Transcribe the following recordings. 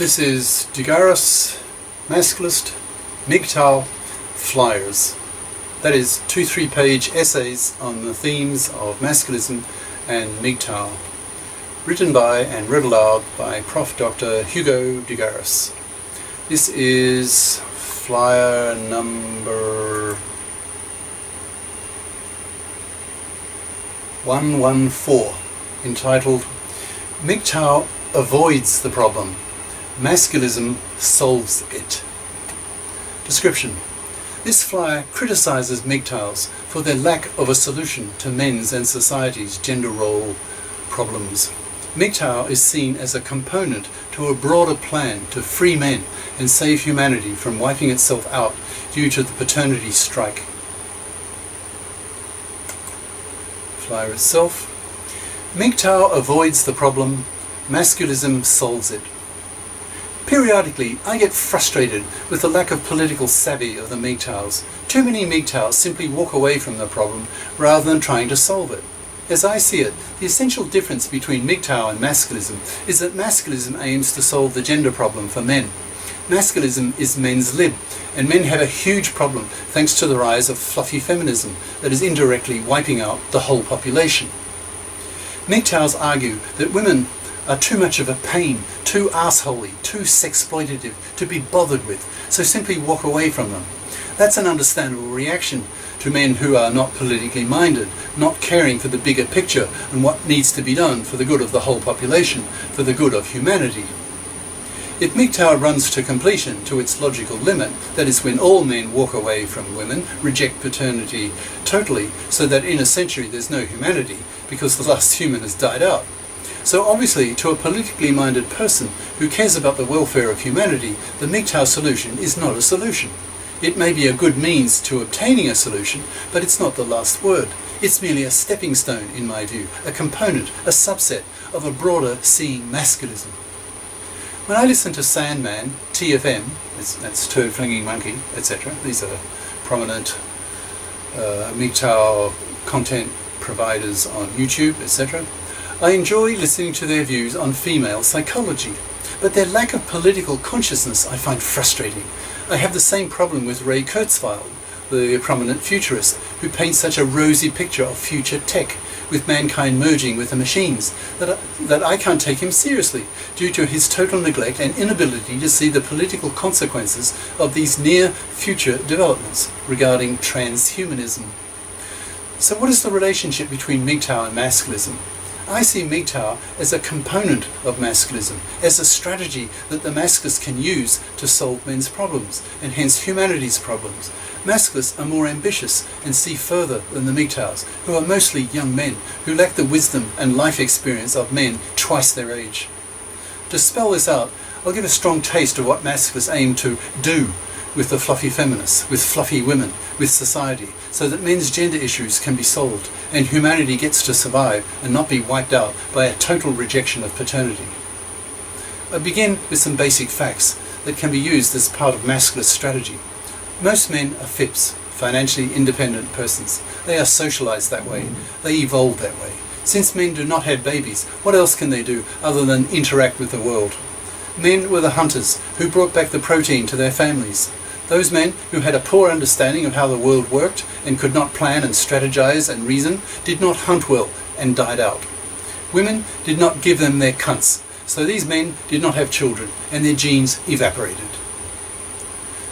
This is GARIS, Masculist, MGTOW, flyers. That is 2 3-page essays on the themes of masculism and MGTOW, written by and read aloud by Prof. Dr. Hugo de GARIS. This is flyer number 114, entitled MGTOW avoids the problem, masculism solves it. Description: this flyer criticizes MGTOWs for their lack of a solution to men's and society's gender role problems. MGTOW is seen as a component to a broader plan to free men and save humanity from wiping itself out due to the paternity strike. Flyer itself. MGTOW avoids the problem, masculism solves it. Periodically, I get frustrated with the lack of political savvy of the MGTOWs. Too many MGTOWs simply walk away from the problem rather than trying to solve it. As I see it, the essential difference between MGTOW and masculism is that masculism aims to solve the gender problem for men. Masculism is men's lib, and men have a huge problem thanks to the rise of fluffy feminism that is indirectly wiping out the whole population. MGTOWs argue that women are too much of a pain, too arseholey, too sexploitative to be bothered with, so simply walk away from them. That's an understandable reaction to men who are not politically minded, not caring for the bigger picture and what needs to be done for the good of the whole population, for the good of humanity. If MGTOW runs to completion, to its logical limit, that is when all men walk away from women, reject paternity totally, so that in a century there's no humanity, because the last human has died out. So obviously, to a politically minded person who cares about the welfare of humanity, the MGTOW solution is not a solution. It may be a good means to obtaining a solution, but it's not the last word. It's merely a stepping stone, in my view, a component, a subset of a broader seeing masculism. When I listen to Sandman, TFM, that's Turd Flinging Monkey, etc., these are prominent MGTOW content providers on YouTube, etc., I enjoy listening to their views on female psychology, but their lack of political consciousness I find frustrating. I have the same problem with Ray Kurzweil, the prominent futurist, who paints such a rosy picture of future tech, with mankind merging with the machines, that I can't take him seriously, due to his total neglect and inability to see the political consequences of these near-future developments regarding transhumanism. So what is the relationship between MGTOW and masculism? I see MGTOW as a component of masculism, as a strategy that the masculists can use to solve men's problems, and hence humanity's problems. Masculists are more ambitious and see further than the MGTOWs, who are mostly young men, who lack the wisdom and life experience of men twice their age. To spell this out, I'll give a strong taste of what masculists aim to do with the fluffy feminists, with fluffy women, with society, so that men's gender issues can be solved and humanity gets to survive and not be wiped out by a total rejection of paternity. I begin with some basic facts that can be used as part of masculist strategy. Most men are FIPs, financially independent persons. They are socialized that way. They evolved that way. Since men do not have babies, what else can they do other than interact with the world? Men were the hunters who brought back the protein to their families. Those men who had a poor understanding of how the world worked and could not plan and strategize and reason did not hunt well and died out. Women did not give them their cunts, so these men did not have children and their genes evaporated.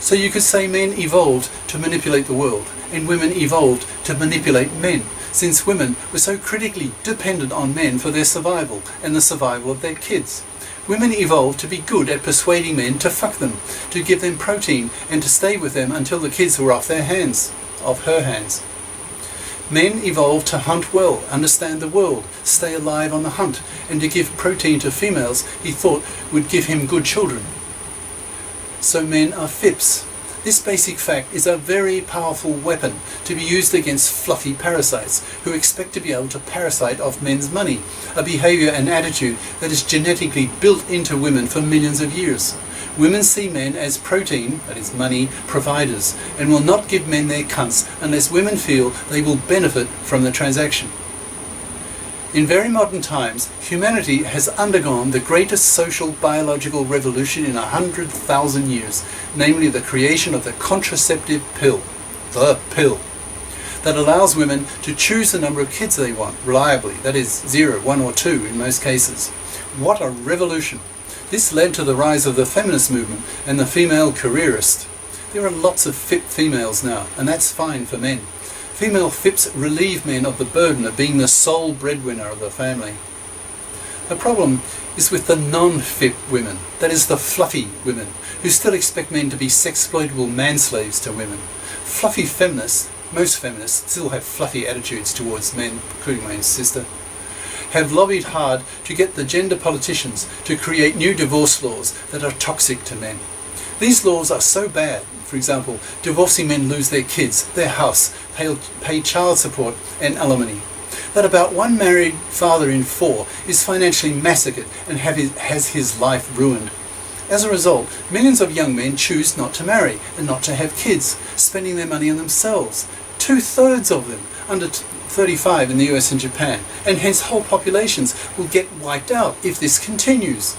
So you could say men evolved to manipulate the world and women evolved to manipulate men, since women were so critically dependent on men for their survival and the survival of their kids. Women evolved to be good at persuading men to fuck them, to give them protein, and to stay with them until the kids were off her hands. Men evolved to hunt well, understand the world, stay alive on the hunt, and to give protein to females he thought would give him good children. So men are FIPs. This basic fact is a very powerful weapon to be used against fluffy parasites who expect to be able to parasite off men's money, a behavior and attitude that is genetically built into women for millions of years. Women see men as protein, that is money, providers, and will not give men their cunts unless women feel they will benefit from the transaction. In very modern times, humanity has undergone the greatest social biological revolution in 100,000 years, namely the creation of the contraceptive pill, that allows women to choose the number of kids they want reliably, that is 0, 1 or 2 in most cases. What a revolution! This led to the rise of the feminist movement and the female careerist. There are lots of FIP females now, and that's fine for men. Female FIPs relieve men of the burden of being the sole breadwinner of the family. The problem is with the non-FIP women, that is the fluffy women, who still expect men to be sex-exploitable man-slaves to women. Fluffy feminists, most feminists still have fluffy attitudes towards men, including my own sister, have lobbied hard to get the gender politicians to create new divorce laws that are toxic to men. These laws are so bad, for example, divorcing men lose their kids, their house, pay child support and alimony, that about 1 married father in 4 is financially massacred and has his life ruined. As a result, millions of young men choose not to marry and not to have kids, spending their money on themselves. 2/3 of them under 35 in the US and Japan, and hence whole populations will get wiped out if this continues.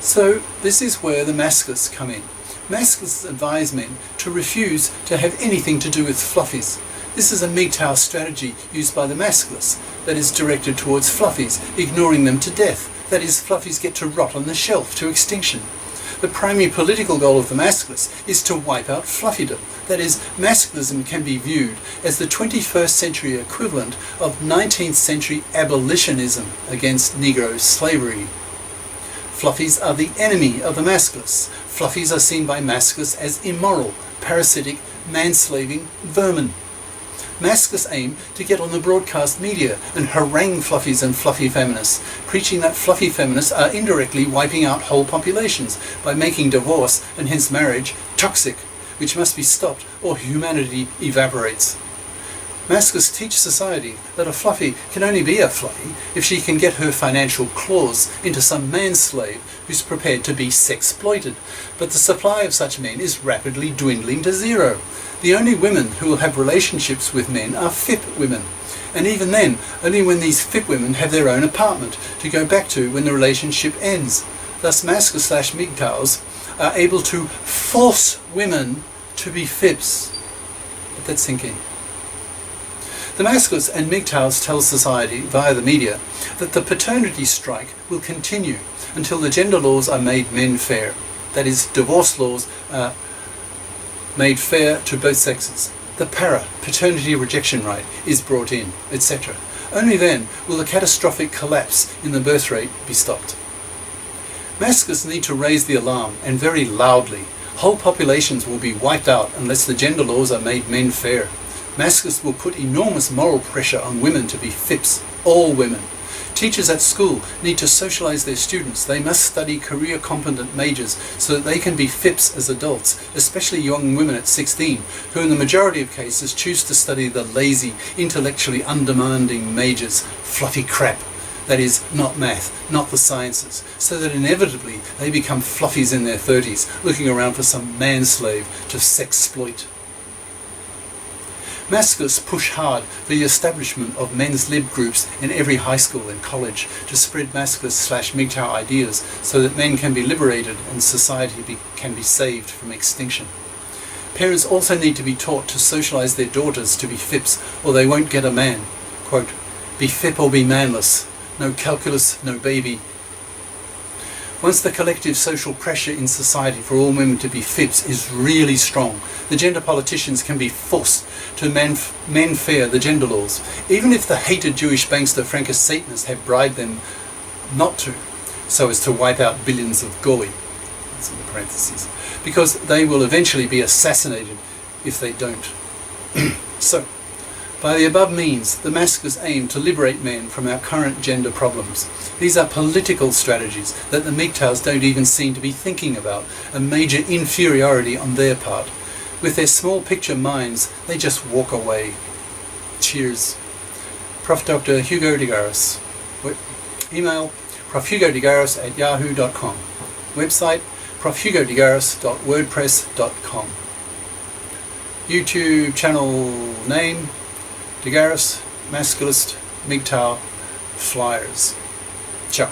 So this is where the masculists come in. Masculists advise men to refuse to have anything to do with fluffies. This is a MGTOW strategy used by the masculists that is directed towards fluffies, ignoring them to death. That is, fluffies get to rot on the shelf to extinction. The primary political goal of the masculists is to wipe out fluffydom. That is, masculism can be viewed as the 21st century equivalent of 19th century abolitionism against Negro slavery. Fluffies are the enemy of the masculists. Fluffies are seen by masculists as immoral, parasitic, manslaving vermin. Masculists aim to get on the broadcast media and harangue fluffies and fluffy feminists, preaching that fluffy feminists are indirectly wiping out whole populations by making divorce, and hence marriage, toxic, which must be stopped or humanity evaporates. Masculists teach society that a fluffy can only be a fluffy if she can get her financial claws into some manslave who's prepared to be sex-exploited. But the supply of such men is rapidly dwindling to zero. The only women who will have relationships with men are FIP women. And even then, only when these FIP women have their own apartment to go back to when the relationship ends. Thus masculists/MGTOWs are able to force women to be FIPs. Let that sink in. The masculists and MGTOWs tell society via the media that the paternity strike will continue until the gender laws are made men fair. That is, divorce laws are made fair to both sexes. The paternity rejection rate is brought in, etc. Only then will the catastrophic collapse in the birth rate be stopped. Masculists need to raise the alarm, and very loudly. Whole populations will be wiped out unless the gender laws are made men fair. Masculists will put enormous moral pressure on women to be FIPs, all women. Teachers at school need to socialize their students. They must study career-competent majors so that they can be FIPs as adults, especially young women at 16, who in the majority of cases choose to study the lazy, intellectually undemanding majors, fluffy crap. That is, not math, not the sciences, so that inevitably they become fluffies in their 30s, looking around for some manslave to sex-exploit. Masculists push hard for the establishment of men's lib groups in every high school and college to spread masculist/MGTOW ideas so that men can be liberated and society can be saved from extinction. Parents also need to be taught to socialize their daughters to be FIPs or they won't get a man. Quote, "Be FIP or be manless. No calculus, no baby." Once the collective social pressure in society for all women to be FIPs is really strong, the gender politicians can be forced to men fair the gender laws, even if the hated Jewish bankster Frankist Satanists have bribed them not to, so as to wipe out billions of goy, that's in parentheses, because they will eventually be assassinated if they don't. So, by the above means, the masculists aim to liberate men from our current gender problems. These are political strategies that the MGTOWs don't even seem to be thinking about, a major inferiority on their part. With their small picture minds, they just walk away. Cheers. Prof. Dr. Hugo de Garis. Email profhugodegaris@yahoo.com. Website profhugodegaris.wordpress.com. YouTube channel name DeGaris, Masculist, MGTOW, flyers. Ciao.